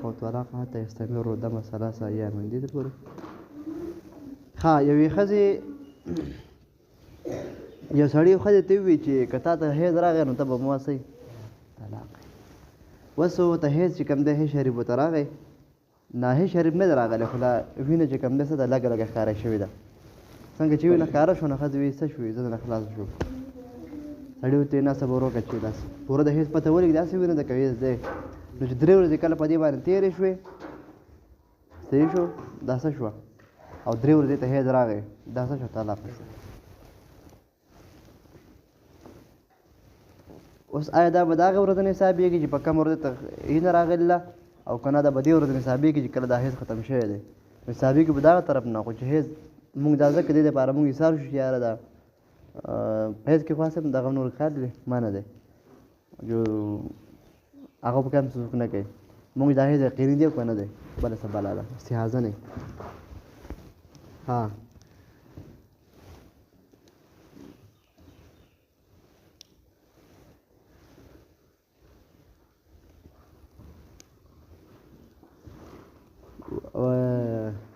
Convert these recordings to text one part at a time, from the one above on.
يقع طلاق حتى يستمر الدم 3 أيام دي ته پورې ها یوې ښځې یو سړي ښځې ته ووایي چې که تا ته حیض راغی نو ته به مو څه طلاق اوس ورته حیض چې کوم دی حیض شریف ورته راغی نه حیض شریف نه دی راغلی خو لا وینه چې کوم دی څه ده لږه لږه ښکاره شوې ده څنګه چې وینه ښکاره شو نو ښځې وایي څه شوې زه نه خلاص شو سړي ورته وایي نه صبر وکړه چې داسې پوره د حیض پته ولګي داسې وینه ده که حیض دی نو چې 3 ورځې کله په دې باندې تېرې شوې صحیح شو دا څه شوه او 3 ورځې ته حیض راغی دا څه شو طلاق شو اوس آیا دا به د هغه ورځ نه حسابېږي چې په کم ورځ ته یې نه راغله او که نه دا به دې ورځ نه حسابېږي چې کله دا حیض ختم شوی دی حسابېږي به دغه طرف نه خو چې حیض مونږ دا ځکه دې دپاره مونږ ایثار شو چې یاره دا حیض کې خو هسې دغه نور کار دی منع دی جو هغه په کم څوک نه کوي مونږ دا حیض یقیني دی او که نه دی بله څه بلا ده استحاضه نه ها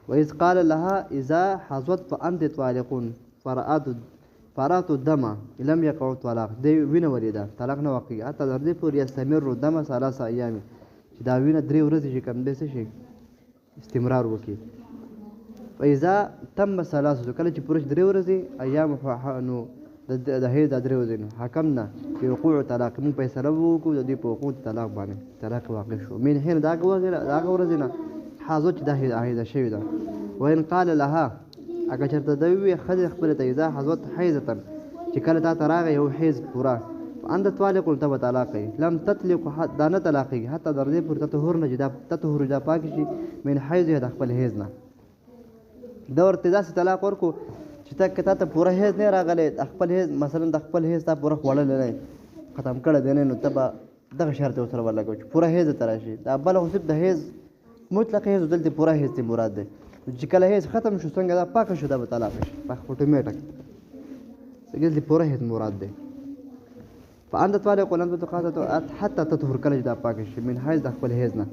وإذ قال لها إذا حظت فأنت طالق فرأت الدم لم يقع طلاق دی وینه ولیده طلاق نه واقع حتی تر دې پورې یستمر الدم 3 أيام چې دا وینه 3 ورځې چې کوم دی څه شي استمرار وکړي فإذا تم 3 کله چې پوره 3 ورځې ایام نو د حیض دا 3 ورځې نو حکمنا بوقوع طلاق مونږ فیصله وکړو د دې په وقوع طلاق باندې طلاق واقع شو من حين دا هغه ورځې نه حاضر چې دا حیضه شوې ده وإن قال لها اگه چېرته ده ووایي ښځې خپلې ته اذا حضرت حیضة چې کله تا ته راغی یو حیض پوره فأنت طالق ته به طلاق کوي لم تطلق دا نه طلاقېږي حتی تر دې پورې تطهر نه چې دا تطهر دا پاکې شي من حیضها د خپل حیض نه ده ورته داسې طلاق ورکړو چې که تا ته پوره حیض نه راغلی خپل حیض مثلا د خپل حیض تا پوره خوړلی نه ختم کړی دی نه نو ته به دغه شرط یې ورسره ولګوي چې پوره حیض ته راشي دا بله خو صرف د حیض مطلق حیض دلته پوره حیض ته مراد دی چې کله حیض ختم شو څنګه دا پاکه شو دا به طلاق شي اټومیټک دلته پوره حیض مراد دی فأنت طالق ولم تقاطع حتى تطهر کله چې دا پاکه شي من حیض د خپل حیض نه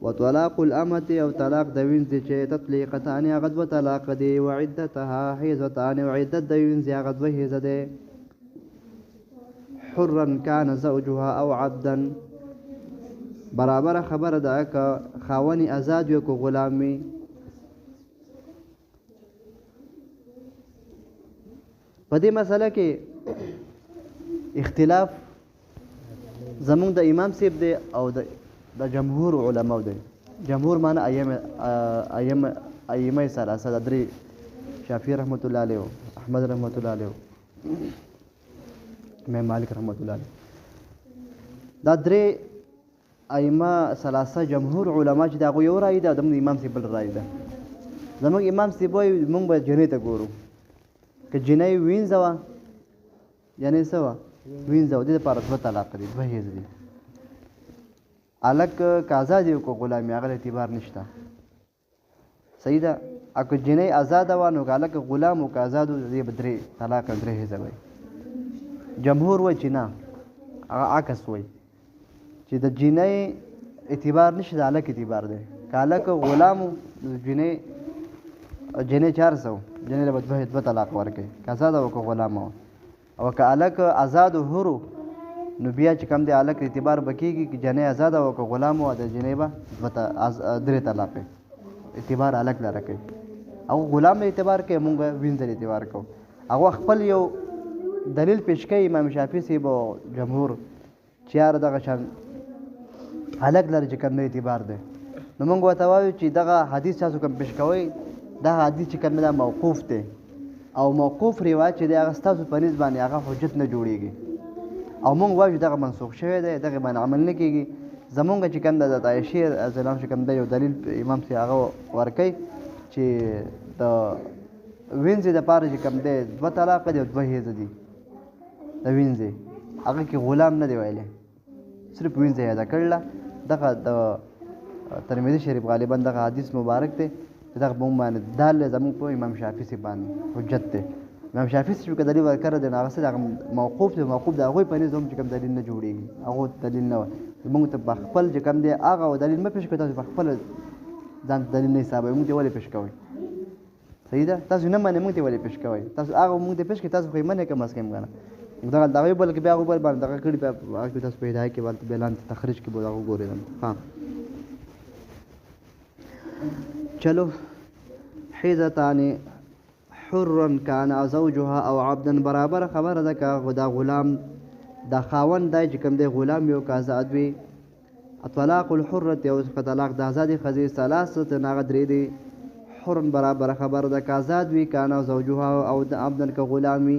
وطلاق الأمة او طلاق د وینځ چې تطلیقتان هغه دوه طلاق دی وعدتها حیضتان وعدت د وینځ هغه دوه حیضه دی حرا كان زوجها او عبدا برابر خبره ده که خاوني آزاد وي که غلام وي په دې مسله کې اختلاف زمونږ د امام صاحب دی او د جمهور علماو دی جمهور معنی ائمه ثلاثه د درې شافعي رحمت الله علیه احمد رحمت الله علیه امام مالک رحمت الله علیه دا درې ائمه ثلاثه جمهور علما چې د هغوی یو رایې ده او زموږ امام صاحب بل رایې ده زموږ امام صاحب وایي موږ به جنۍ ته ګورو که جنۍ وینځه وه یعنې څه وه وینځه وه دې دپاره 2 طلاق دي 2 حیض دي هلک که ازاد وي که غلام وي هغه اعتبار نشته صحیح ده او که جنۍ ازاده وه نو که هلک غلام و که ازاد و دې به 3 طلاق 3 حیضه وایي جمهور وایي چې نه هغه عکس وایي چې د جنۍ اعتبار نشي د هلک اعتبار دی که هلک غلام و جنۍ 400 جنۍ له به 2 طلاق ورکوي که ازاده وه که غلامه وه او که هلک ازاد و حر نو بیا چې کوم دی هلک اعتبار به کېږي که جنۍ ازاده وه که غلام وه د جنۍ به 3 طلاق اعتبار هلک لره کوي هغه غلام اعتبار کوي موږ به وینځل اعتبار کوو هغه خپل یو دلیل پیش کوي امام شافعي صاحب او جمهور چې یاره دغه شان هلک لره چې کوم دی اعتبار دی نو موږ ورته وایو چې دغه حدیث تاسو کوم پیش کوئ دا حدیث چې کوم دی موقوف دی او موقوف روایت چې دی هغه ستاسو په نسبت باندې هغه حجت نه جوړیږي او موږ وایو دغه منسوخ شوی دی دغه باندې عمل نه کیږي زمونږ چې کوم د عایشې رضی الله عنها چې کوم دی یو دلیل امام صاحب هغه ورکوي چې د وینځې دپاره چې کوم دی 2 طلاق دي او 2 حیضه دي د وینځې هغه کې غلام نه دی ویلی صرف وینځه یاده کړله دغه د ترمذي شریف غالبا دغه حدیث مبارک دی چې دغه په موږ باندې دال دی زموږ په امام شافعي صاحب باندې حجت دی امام شافعي صاحب که دلیل ورکړی دی نو هغه څه دغه موقوف دی موقوف د هغوی په نظم چې کوم دلیل نه جوړېږي هغو دلیل نه وایي موږ ته په خپل چې کوم دی هغه دلیل مه پېښ کړئ تاسو په خپله ځان ته دلیل نه حسابوئ موږ ته ولې پېښ کوئ صحیح ده تاسو نه منئ موږ ته ولې پېښ کوئ تاسو هغه موږ ته پېښ کړئ تاسو خو یې منئ کم از کم که نه دغه دغه بل کې بیا هغه بل باندې دغه کړي بیا هغه کې تاسو په هدایت کې باندې بیا لاندې تخریج کې به هغه وګورئ ها چلو حیزتان حرا کان زوجها او عبدا برابر خبره ده که دا غلام دا خاوند دی چې کوم دی غلام یو که آزاد وي طلاق الحرة او طلاق د آزادې ښځې ثلاثة هغه درې دی حرا برابر خبره ده که آزاد وي کان زوجها او د عبدا که غلام وي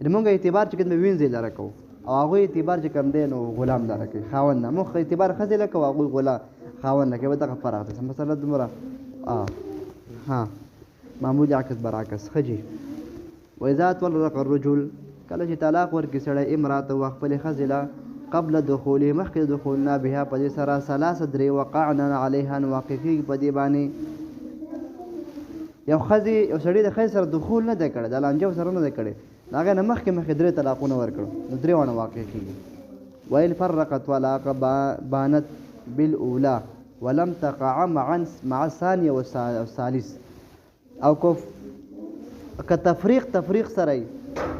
موږ اعتبار چې کوم وینځي لره کوو او هغوی اعتبار چې کوم دی نو غلام لره کوي خاوند نه موږ اعتبار ښځې له کوو هغوی غلام خاوند نه کوي دغه فرق دی مثلا دومره ها معمولي عکس برعکس ښه واذا طلق الرجل کله چې طلاق ورکړي سړی امراته و خپلې ښځې له قبل دخوله مخکې د دخول نه بها په دې سره ثلاثه درې وقعنا علیها نو واقع کېږي په دې باندې یو سړي د ښځې سره دخول نه دی کړی د لانجو سره نه دی کړی د هغې نه مخکې درې طلاقونه ورکړو نو درې واړه واقع کېږي وإن فرقت طلاق بانت بالأولى ولم تقع مع الثانية والثالث او که تفریق سره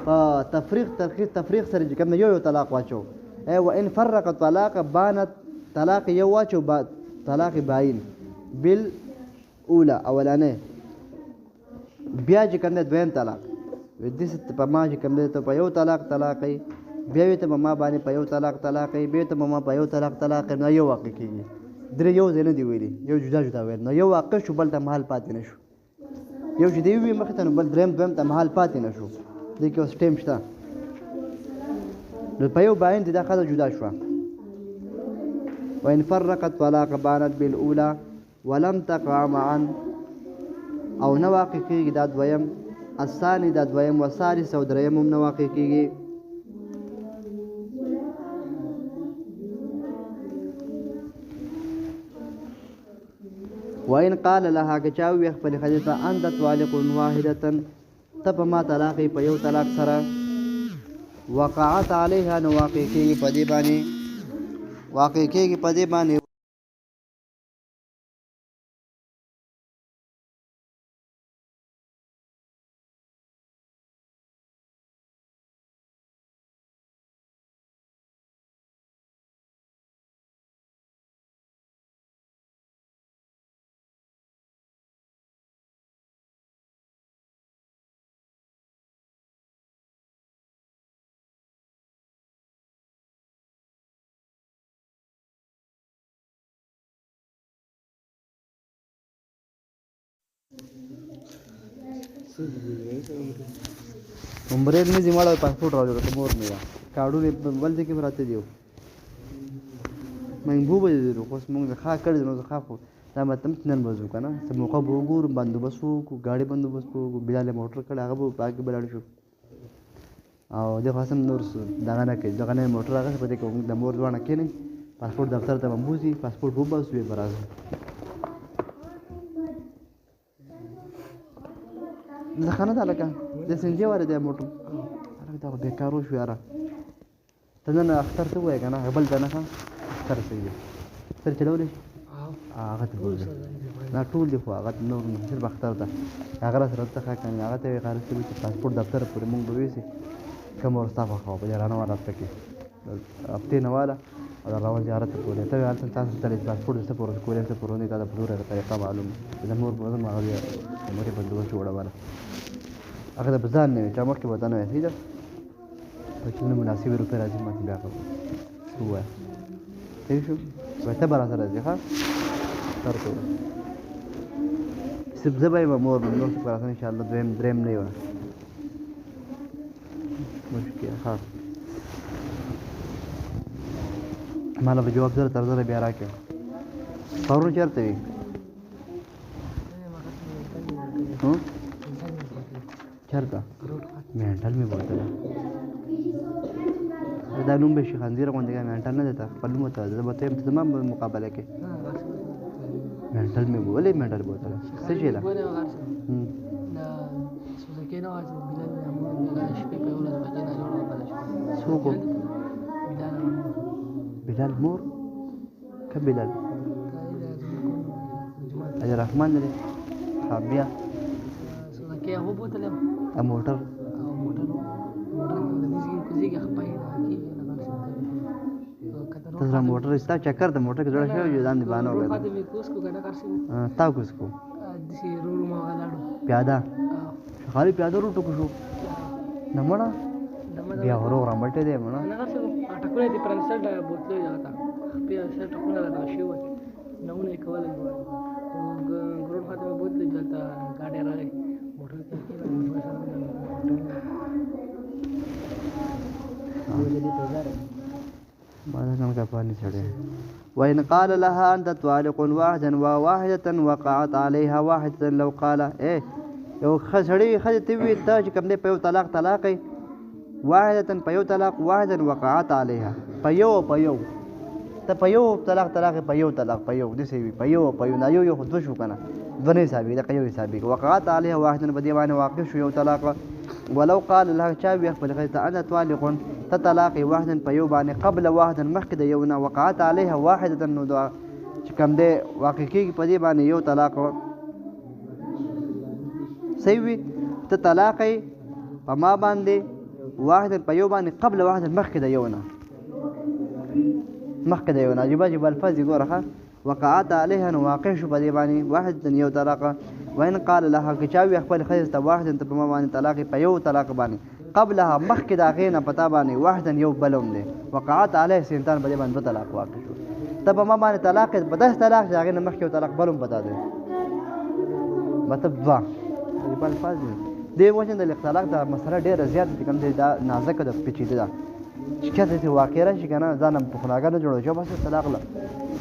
په تفریق سره چې کوم یو طلاق واچو وإن فرقت طلاق بانت طلاق یو واچو طلاق باین بالأولى اولانه بیا چې کوم دویم طلاق دې په ما چې کوم دی ته په یو طلاقی بیا یې ته په ما باندې په یو طلاقی بیا ته په ما په یو طلاقی نو یو واقع کېږي درې یو ځای نه دی ویلي یو جدا ویل نو یو واقع شو بل ته محل پاتې نه شو یو چې دی وي مخې ته نو بل دویم ته محل پاتې نه شو دې کې اوس ټیم شته نو په یو باندې دا ښځه جدا شوه وإن فرقت طلاق بانت بالأولى ولم تقع معا او نه واقع کېږي دا دویم الثاني دا دویم والثالث او دریم هم نه واقع کېږي وإن قال لها که چا وویل خپلې ښځې ته انت طالق واحدة ته په ما طلاقې په یو طلاق سره وقعت علیها نو واقع کېږي په دې باندې عمرې مې زموږ پاسپورت راوړل ته مور مې کاډونه بل ځای کې راته دیو محبوب دې خو موږ ښه کړی نو ښه خو دا مطلب نن بزو کنه ته موقع به وګورو بندوبست وکړو ګاډي بندوبست وکړو بلال موټر کړه هغه به پاکي بلاړ شو او د خاصم نور دغه نه کوي دغه نه موټر هغه په دې کې د مور ځوانه کېنی پاسپورت دفتر ته مبوزي پاسپورت وباسو به برازو زه خانه ده لکه د سنجي واره دی موټر هغه دا بیکارو شو یاره ته نن اختر ته وای کنه بل ته نه اختر صحیح سر چلولې هغه ته وځه دا ټول دی خو هغه نور صرف اختر ده هغه سره ته کنه هغه ته خارج شوی چې پاسپورت دفتر پورې مونږ به وېسي کوم ورستافه خو په جرانه ورته کې هفته نه والا او روان زیارت پورې ته هر څه تاسو ته پاسپورت څه پورې کولې څه پورې دا په دوره طریقه معلوم د نور په نظر هغه موري بندوبست جوړواله هغه د بزان نه چې مخکې وته نه وي دا په چې مناسب روپې راځي ماته بیا کوو هو صحیح شو وته برا سره راځي ها ترته سب زبای مور نو څه پر ان شاء الله دریم نه و مشکل ها مالا به جواب زره تر زره بیا راکې پرون چېرته وي چېرته مېنټل مې بوتله دا نوم به شي خنزیر غوندې مېنټل نه دی ته خپل نوم ورته زه به ته یم ته زما مقابله کې مېنټل مې ولې مېنټل بوتله څه شي ده څوک بلال مور که بلال اجر رحمان دی ها بیا کې هغه بوتل موټر ته زما موټر استا چکر د موټر کې جوړ شوی یو ځان دی باندې وګړه تا کوس کو پیاده خالي پیاده روټو کو شو نمړه بیا ورو رمټه دی مړه ټکونه دي پرنسل دا بوتل جاتا بیا سر ټکونه دا شی و نو نه کول ګروډ خاطر بوتل جاتا گاډي راغی موټر کې ماذا كان كفاني سړی وإن قال لها أنت طالق واحدا وواحدة وقعت عليها واحدة لو قال یو خسړی خځه ته وي ته چې کوم دی په یو طلاق واحدة په یو طلاق واحدا وقعت عليها په یو ته په یو طلاق په یو داسې وي په یو نه یو خو دوه شو که نه دوه نه حسابېږي دغه یو حسابېږي وقعت عليها واحدا په دې باندې واقع شو یو طلاق ولو قال لها چا وي خپل ښځې ته انت طالق ته طلاق واحدا په یو باندې قبل واحدا مخکې د یو نه وقعت عليها واحدة نو چې کوم دی واقع کېږي په دې باندې یو طلاق صحیح وي ته طلاق په ما باندې واحدا په یو باندې قبل واحدا مخکې د یو نه عجیب الفاظ دي ګوره ښه وقعت عليها نو واقع شو په دې باندې واحدة یو طلاق وإن قال لها که چا وي خپل ښځې ته واحدا ته په ما باندې طلاق په یو طلاق باندې قبلها مخکې د هغې نه په تا باندې واحدا یو بل هم دی وقعت عليها سنتان په دې باندې دوه طلاق واقع شو ته په ما باندې طلاق په داسې طلاق چې هغې نه مخکې یو طلاق بل هم پتا دی مطلب دوه عجیب الفاظ دي دې وجه د اختلاق دا مسله ډېره زیاته چې کوم دی دا نازکه ده پیچیده ده چې چېرته چې واقع راشي که نه ځان هم پخلاګر نه جوړوي چې بس طلاق له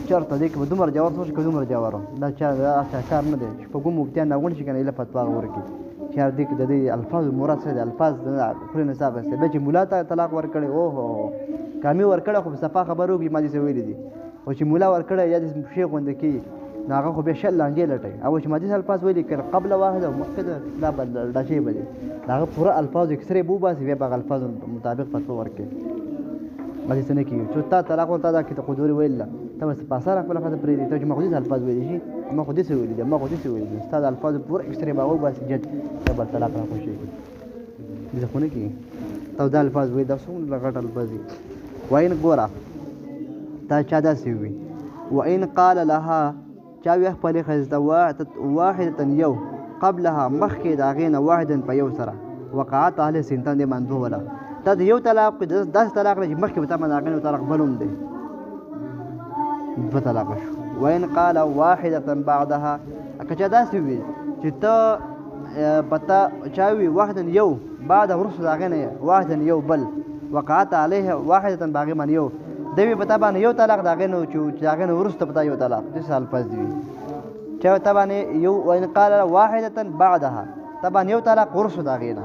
چېرته دی که به دومره جوار سوچ که دومره جوار دا چا کار نه دی چې په کوم مفتیان راغونډ شي که نه ایله فتوا ورکړي چې هر دی که د دې الفاظ مراد څه دی الفاظ د پورې نصاب دی بیا چې ملا ته طلاق ورکړی اوهو کامي ورکړی خو په صفا خبرو کې ما دې څه ویلي دي او چې ملا ورکړی یا دې شیخ غوندې کوي نو هغه خو بیا شل لانجې لټوي او چې ما دې الفاظ ویلي که قبل واحد او مخکې دا دا شی به دی د هغه پوره الفاظ اکسرې به وباسي بیا به هغه الفاظو مطابق فتوا ورکړي ما دې څه نه کېږي چې تا طلاق تا دا کې ته قدوري ویله ته بس په سره خپله ښځه پرېږدي ته چې ما خو داسې الفاظ ویلي شي ما خو داسې ویلي دي ستا د الفاظو پوره اکسرې به وباسي جج ته بل طلاق را خوشېږي داسې خو نه کېږي ته دا الفاظ ویل دا څومره غټ الفاظ دي وین ګوره تا چا داسې وي وإن قال لها چا وي خپلې ښځې ته واحدة یو قبلها مخکې د هغې نه واحدا په یو سره وقعت عليه سنتان دې باندې دوه وله دا د یو طلاق داسې طلاق دی چې مخکې به تا باندې هغې نه طلاق بل هم دی دوه طلاقه شو وإن قال واحدة بعدها که چا داسې وي چې ته په تا چا وي واحدا یو بعد وروسته د هغې نه واحدا یو بل وقعت عليه واحدة په هغې باندې یو دی وي په تا باندې یو طلاق د هغې نه چې د هغې نه وروسته په تا یو طلاق داسې الفاظ دي چې تا باندې یو وإن قال واحدة بعدها تا باندې یو طلاق وروسته د هغې نه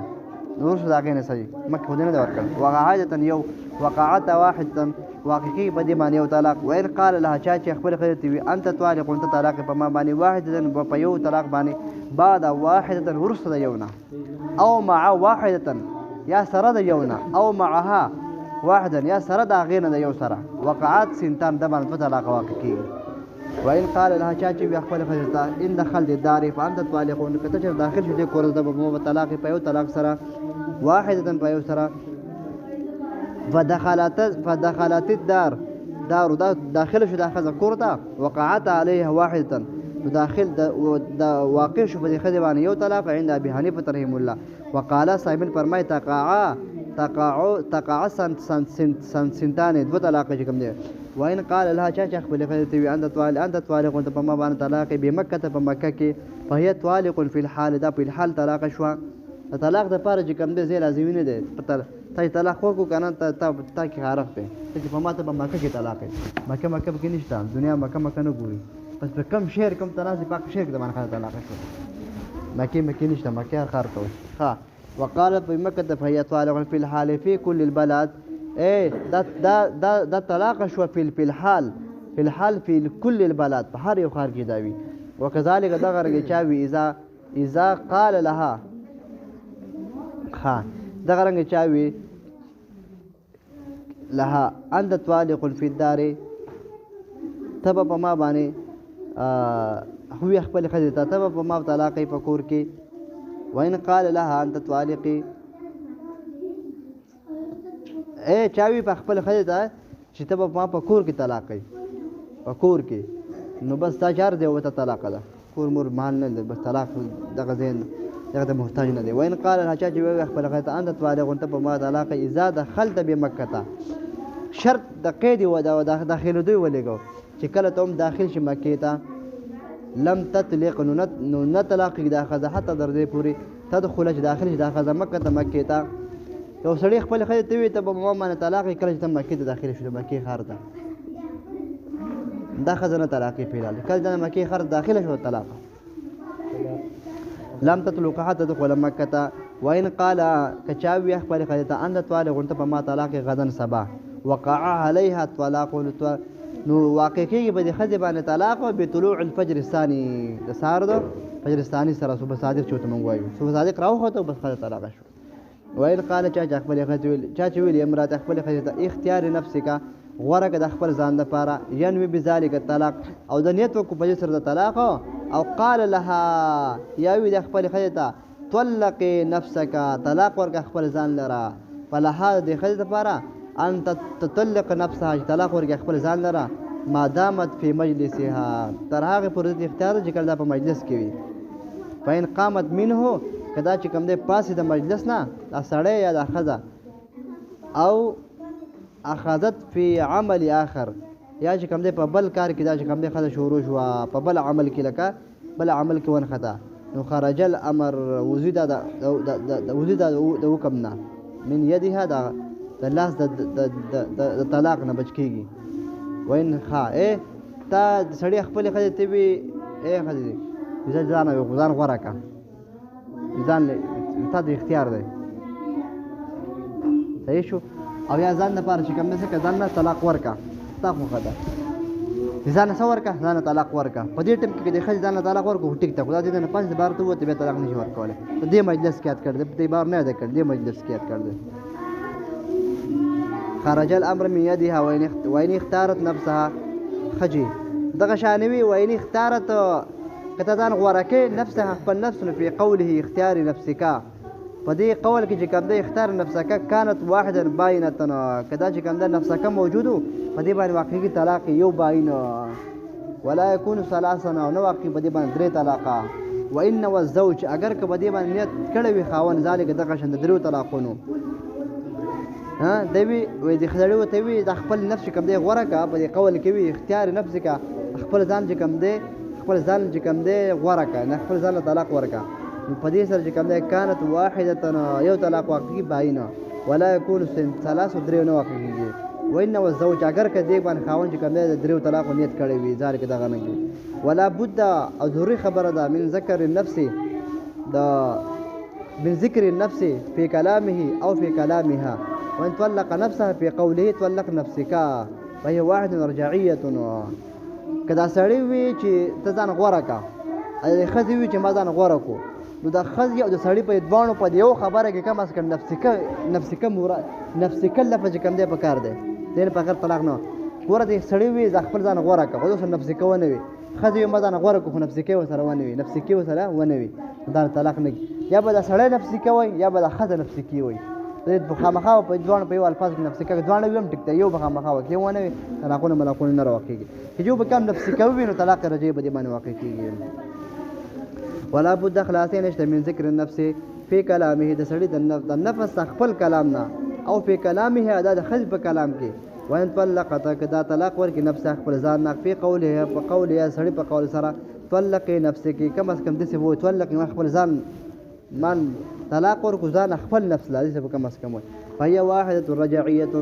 وروسته د هغې نه صحیح مخکې خو دې نه دی ورکړی واحدة یو وقعت واحدة واقع کېږي په دې باندې یو طلاق وإن قال لها چا چې خپلې ښځې ته وي انت طالق ته طلاق په ما باندې واحدة په یو طلاق باندې بعد واحدة وروسته د یو نه او مع واحدة یا سره د یو نه او معها واحدا یا سره د هغې نه د یو سره وقعت سنتان د باندې دوه طلاقه واقع کېږي وإن قال لها چا چې وي خپلې ښځې ته ان دخلت الدار فانت طالق که ته چې داخل شو دې کور ته به طلاق په یو طلاق سره واحدة په یو سره فدخلت الدار داخل شو د ښځه کور ته وقعت عليها واحدة نو داخل د واقع شو په دې ښځې باندې یو طلاق عند ابي حنیفه رحمه الله وقال صاحبن فرمایي تقع سنتان دوه طلاق چې کوم دی وإن قال لها چا چې خپلې ښځې ته وي انت طالق ته په ما باندې طلاق بمکه ته په مکه کې فهي طالق فی الحال دا په الحال طلاق شوه د طلاق دپاره چې کوم دی ځای لازمي نه دی تا چې طلاق ورکړو که نه تا کې خارق دی ته چې په ما ته په مکه کې طلاق دی مکه پکې نشته دنیا مکه نه ګوري بس په کم شهر کم تناسب پاک شهر کې د باندې ښځه طلاق شوه مکې نشته مکې هر ښار ته ښه وقالت بمكة فهي طالق في الحال في كل البلد دا طلاق شو في الحال في كل البلد په هر یو ښار کې دا وي وكذلك دغه رنګ چاوي اذا قال لها دغه رنګ چاوي لها انت طالق في الدار تب په ما باندې هو خپل خځې ته تب په ما طلاق په کور کې وان قال لها انت طالقي اے چاوي په خپل خځې ته چې تب ما په کور کې طلاق په کور کې نو بس تا چار دی وته طلاق ده کور مور مال نه بس طلاق دغه زین دغه محتاج نه دی وین قال الحجاج وی خپل خطا انت طالق انت په ما طلاق اذا دخلت بمکه شرط د قید و داخله دوی ولګو چې کله ته هم داخل شي مکې ته لم تطلق نو نه طلاق دا خزه حتی در دې پوری تدخل چې داخل شي دا خزه مکه ته مکې ته یو سړی خپل خځې ته وي ته به ما باندې طلاق کله چې ته مکې ته داخل شو مکې ښار ته دا خزه نه طلاق پیلاله کله د مکې ښار داخله شو طلاق لم تطلق حتى تدخل مكة وإن قال كشاوي أخبر خديتا أن طالق أنت فما طلاق غدا صبا وقع عليها الطلاق نو واقعي بدي خدي بان طلاق بطلوع الفجر الثاني سار دو فجر الثاني سره صبح صادق شو تمنغوي صبح صادق راو خو بس خدي طلاق شو وإن قال چا أخبر خدي چا ویل امرات أخبر خديتا اختيار نفسك غورك د خپل ځان لپاره ينوي بذلك الطلاق او د نیت کو په سر د طلاق او قال لها یا وی د خپل خدیته طلق نفسك طلاق ورک خپل ځان لرا فلها د خدیته لپاره انت تطلق نفسها طلاق ورک خپل ځان لرا ما دامت في مجلسها تر هغه پر د اختیار چې کله په مجلس کې وي فین قامت منه کدا چې کوم د پاسې د مجلس نه سړی یا د خزه او اخذت في عمل اخر یا چې کوم دی په بل کار کې دا چې کوم دی خزه شروع شو په بل عمل کې لکه بل عمل کې ون خطا نو خرج الامر وزید د وزید د حکمنا من يدها د لاس د طلاق نه بچ کیږي وین خا اے تا سړی خپل خزه ته وی اے خزه ځان یو ځان غوړه کا ځان ته د اختیار دی صحیح شو او یا ځان لپاره چې کوم څه ځان نه طلاق ورکا تا خو خدا ځان څه ورکا ځان طلاق ورکا په دې ټیم کې د خځې ځان طلاق ورکو ټیک ټاک دا دې نه پنځه بار ته وته به طلاق نشي ورکوله په دې مجلس کې یاد کړ دې په دې بار نه یاد کړ دې مجلس کې یاد کړ دې خرج الامر من يدها وين اختارت نفسها خجي دغه شانوي وين اختارت کته ځان غورکه نفسها خپل نفس في قوله اختيار نفسك په دې قول کې چې کوم د اختیار نفسک كانت واحدا باینه کدا چې کوم د نفسک موجودو په دې باندې واقعي طلاق یو باینه ولا يكون ثلاثا او نو واقعي په دې باندې درې طلاقه وان والزوج اگر که په دې باندې نیت کړی وي خاون ذالک دغه شند درو طلاقونو ها دوی وې د خړې وته وي د خپل نفس کوم دی غوړه کا په دې قول کې وي اختیار نفسک خپل ځان چې کوم دی خپل ځان چې کوم دی غوړه کا نه خپل ځان طلاق ورکا په دې سره چې کوم دی كانت واحده یو طلاق واقعي باینه ولا يكون ثلاث درې نو واقعي وان والزوج اگر که دې باندې خاون چې کوم دی درو طلاق نیت کړی وي ځار کې دغه نه ولا بد او ضروري خبره ده من ذکر النفس دا من ذکر النفس في كلامه او في كلامها وان طلق نفسها في قوله طلق نفسك فهي واحد رجعيه کدا سړی وي چې ته ځان غوړه کا خځې وي چې ما ځان غوړه کو نو د خځې او د سړي په دوانو په یو خبره کې کم از کم نفسک لفظ کم دی په کار دی دین په غیر طلاق نه ګوره د سړی وي ځ خپل ځان غوړه کا خو اوس نفسک ونه وي خځې ما ځان غوړه کو خو نفسک وسره ونه وي نفسک وسره ونه وي دا طلاق نه یا به د سړی نفسک وي یا به د خځې نفسک وي د خامخا په دوانو په یو الفاظ کې نفسک دوانو ویم ټیک دی یو به خامخا وي ونه وي طلاقونه ملاقونه نه راوکیږي چې جو به کم نفسک وي نو طلاق رجعي به دې باندې واقع کیږي ولا بد خلاصين نشته من ذکر النفس في كلامه د سړي د نفس خپل کلامنا او في كلامه ادا د خځ په کلام کې وان طلقت کدا طلاق ورکي نفس خپل ځان نه په قوله په قوله سړي په قول سره طلق نفسك کم از کم دسه وو طلق خپل ځان من طلاق ورکو ځان خپل نفس لازم په کم از کم فهي واحده رجعيه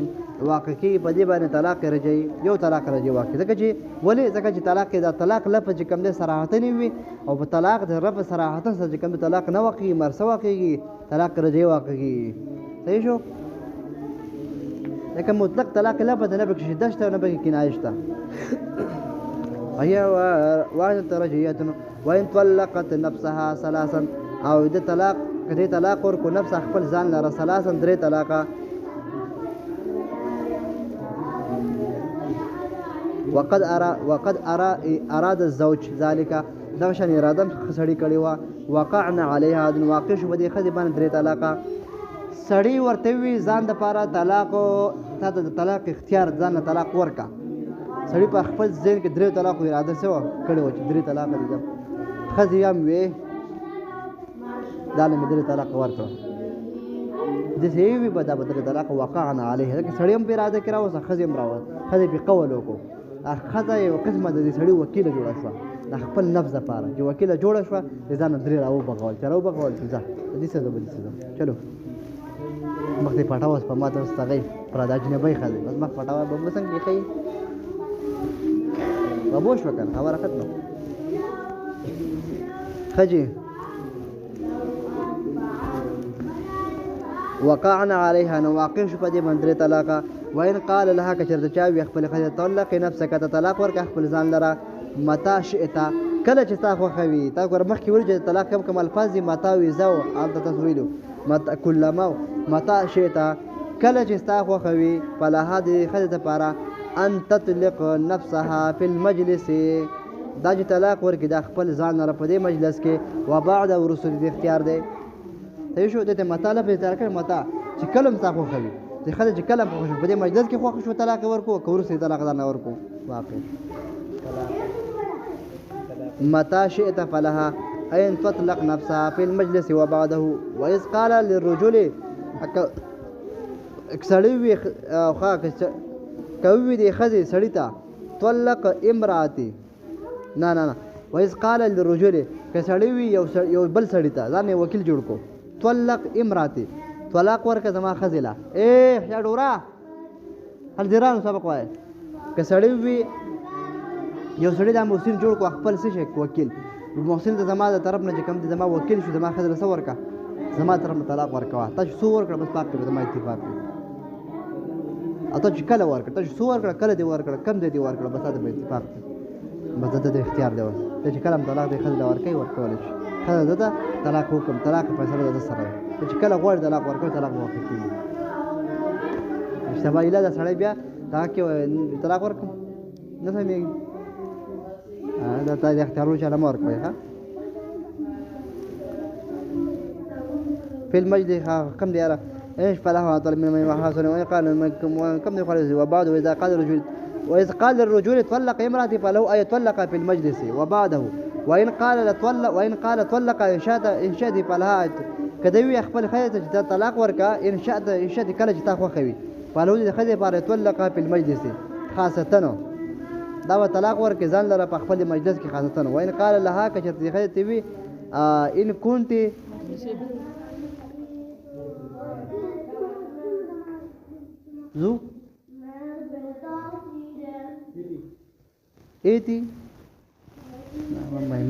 واقعي په دې باندې طلاق رجعي یو طلاق رجعي واقع ځکه چې ولې ځکه چې طلاق دا طلاق لفظ کوم د صراحت نه وي او په طلاق د رب صراحت سره کوم طلاق نه واقعي مرسه واقعي طلاق رجعي واقعي صحیح شو لکه مطلق طلاق لفظ نه به شدت شته نه به کنایه شته وهي واحده رجعيه وان طلقت نفسها ثلاثا او د طلاق کدی طلاق ورکو نفس خپل ځان لره ثلاثا درې طلاقه وقد اراد الزوج ذلك دغه شان اراده سړی کړی وه وقعنا علیها د واقع شو په دې ښځې باندې 3 طلاقه سړی ورته وي ځان دپاره طلاق تا ته د طلاق اختیار ځان له طلاق ورکه سړی په خپل ذهن کې 3 طلاقو اراده څه وه کړې وه چې 3 طلاق دي ده ښځې هم وې دا له مې 3 طلاق ورکړه داسې یې وي به دا به 3 طلاق وقعنا علیها ځکه سړی هم پرې اراده کړې راوسته ښځې هم راوسته ښځې پرې قول وکړو ښځه یو قسمه د دې سړي وکیله جوړه شوه د خپل نفس دپاره چې وکیله جوړه شوه د ځان نه 3 راوبغول چې راوبغول چې ځه د دې څه ده به دې څه ده چلو مخ دې پټه اوس په ما ته اوس هغې پرا د اجنبۍ ښځې بس مخ پټوه به به څنګه ښیي به پوه شوه که نه خبره ختمه ښه وقعنا عليها نو واقع شو په دې باندې 3 طلاقه وان قال لها که چېرته چا وي خپل ښځې طلقې نفسک ته طلاق ورکړه خپل ځان لره متا شئت کله چې تا خوښه وي تا ګوره مخکې ویلو چې طلاق کم الفاظ دي متا وي زه هلته تاسو ویلو کلما متا شئت کله چې ستا خوښه وي فلها د ښځې دپاره ان تطلق نفسها فی المجلس دا چې طلاق ورکړي دا خپل ځان لره په دې مجلس کې وبعد وروسته د اختیار دی صحیح شو دته مطالب دې تر کړ متا چې کلم تا خو خوي چې خله چې کلم خو شو په دې مجلس کې خو شو طلاق ورکو کور سي طلاق نه ورکو واقع متى شئت فلها ان تطلق نفسها في المجلس وبعده واذ قال للرجل اکسړوي خو کوي دې خزي سړی ته طلق امراتي نه واذ قال للرجل کسړوي یو بل سړی ته ځان وکیل جوړ کو طلق امراتي طلاق ورکه زما خزله یا ډورا هل دیرانو سبق وای که سړی وي یو سړی دا محسن جوړ کو خپل څه شي وکیل محسن ته زما د طرف نه چې کوم دي زما وکیل شو زما خزله څه ورکه زما طرف نه طلاق ورکوه تاسو څو ورکړه بس پاک کړه زما اتفاق اته چې کله ورکړه تاسو څو ورکړه کله دی ورکړه کم دی ورکړه بس دا به اتفاق بس د اختیار دی ته چې کلم طلاق دی خزله ورکوي ورکول شي خزه ده طلاق حکم طلاق فیصله د سره چې کله غوړ طلاق ورکوي طلاق موافق کیږي اشتباهیله د سړی بیا دا کې طلاق ورکوم نه فهمیږي دا تا د اختیارونو چاله مه ورکوئ ښه فی المجلس کم دی یاره ايش فله طلب من محاسن وقال كم يقال وبعد واذا قال الرجل واذا قال الرجل طلق امراته فله اي طلق في المجلس وبعده وان قال طلق ان شاء فلها کدوی خپل خیته چې طلاق ورکا ان شاء کله چې تا خوښوي فلو د خځې لپاره طلق په المجلس خاصه دا و طلاق ورکې ځان لره په خپل مجلس کې خاصه وان قال لها که چې خځې وي ان كنت زو ایتی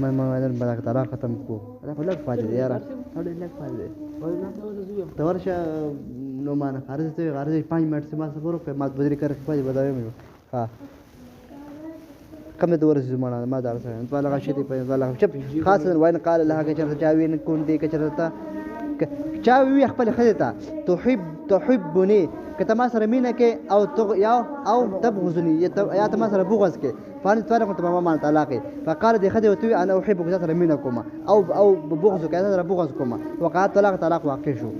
ما بدك طلاق ختم کو دا خو لږ پاتې دی یاره اړ لږ پاتې دی ته ورشه نو مان خارج ته خارج 5 منټ سے ما سفر په ما بدري کر په بداوي مې ها کم د ورسې زمانه ما دار سره په لغه شتي په لغه چپ خاصه وين قال لها كچر چاوي نه كون دي کچرتا چاوي خپل خدته تحبني کته ما سره مینه کې او تبغضني یا ته ما سره بغض کې فان تفرق تماما عن طلاقي فقال دي خدي وتوي انا احبك ذات منكما او بغضك انا بغضكما وقع طلاق واقع شو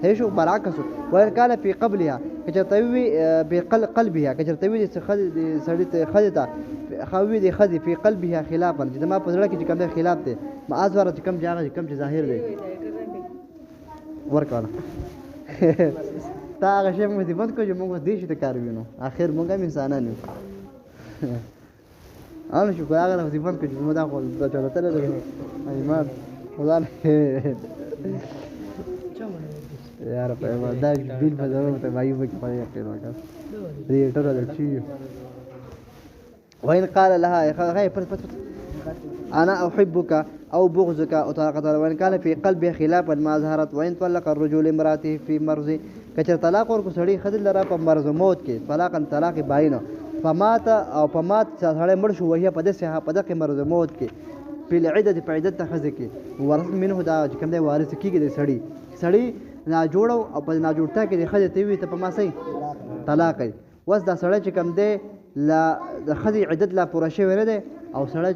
هي شو برعكس وان قال في قبلها كجرتوي بقلبها كجرتوي سړی خدته خوي دي خدي في قلبها خلافا چې ما په زړه کې کوم خلاف دي ما ازوره چې کوم ځای کوم چې ظاهر دي ورکانه تا هغه شی موږ دې بند کړو چې موږ دې شي ته کار وینو اخر موږ هم انسانان یو انا شو هغه دې بند کړو چې موږ دا خو د چلته له ایمان خدا نه یار په دا بیل په ضرورت ته وایو کې پاره کړو کا دې ټول درچی وين قال لها غير انا احبك او بغضك او طلاق وان كان في قلبه خلافا ما ظهرت وان طلق الرجل امراته في مرض کچر طلاق ورکو سړی خدل لرا په مرض موت کې طلاق باینه فمات سړی مړ شو وهي په دغه مرض موت کې په العده په عدت خزه کې ورث منه دا کوم دی وارث کیږي د سړی نا جوړو او په نا جوړتا کې د خزه تی وي ته په ما سي طلاق وس دا سړی چې کوم دی لا د ښځې عدت لا پوره شوی نه دی او سړی